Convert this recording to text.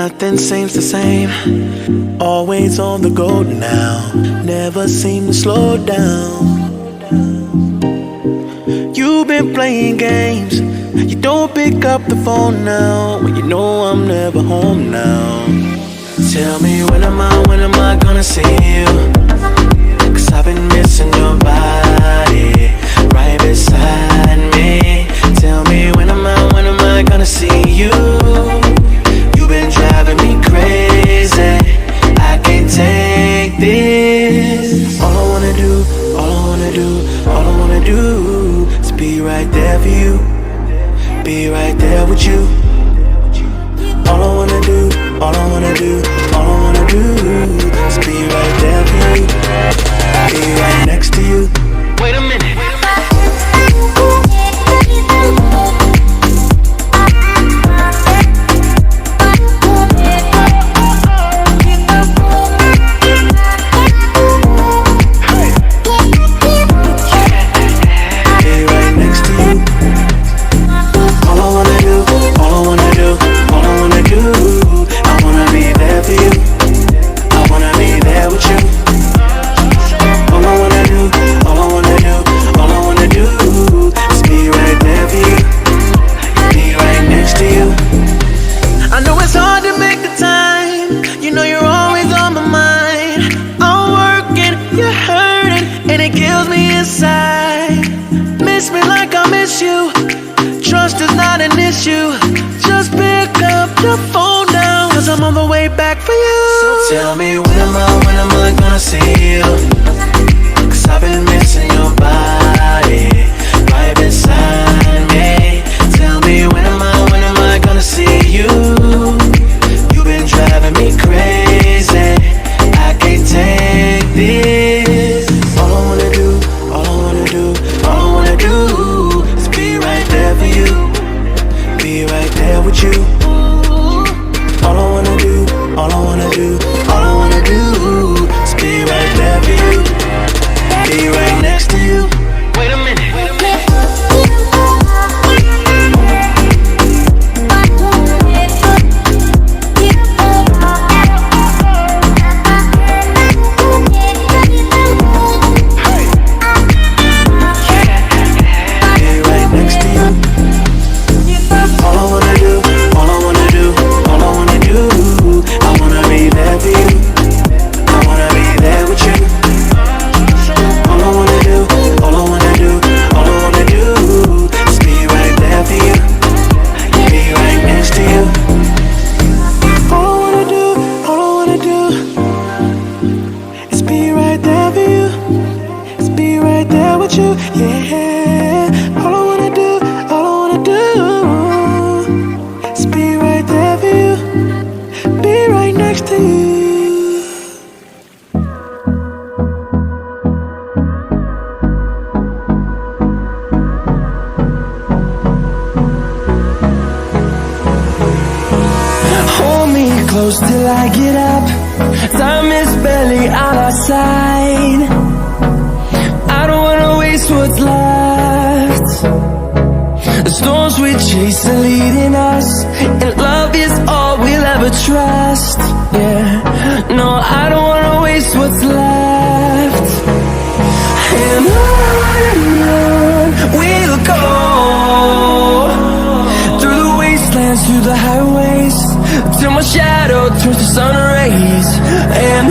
nothing seems the same. Always on the go now, never seem to slow down. You've been playing games, you don't pick up the phone now, when you know I'm never home now. Tell me when am I gonna see you? 'Cause I've been missing your body right beside me. Tell me when am I gonna see you? You've been driving me crazy, I can't take this. All I wanna do, all I wanna do, all I wanna do is be right there for you, be right there with you. All I wanna do, all I wanna do, all I wanna do is be right there for you, be right next to you. Wait a minute. Trust is not an issue, just pick up the phone now, 'cause I'm on the way back for you. So tell me when am I gonna see you? 'Cause I've been missing your body right beside me. Tell me when am I gonna see you? You've been driving me crazy, I can't take this. All I wanna do, all I wanna do, all I wanna do is be right there for you, be right there with you. All I wanna do, all I wanna do, all I wanna do is be right there for you, be right next to you. Wait a minute. Close till I get up, time is barely on our side. I don't wanna waste what's left. The storms we chase are leading us, and love is all we'll ever trust. Yeah, no, I don't wanna waste what's left. And on we'll go, through the wastelands, through the highways, till my shadow turns to sun rays. And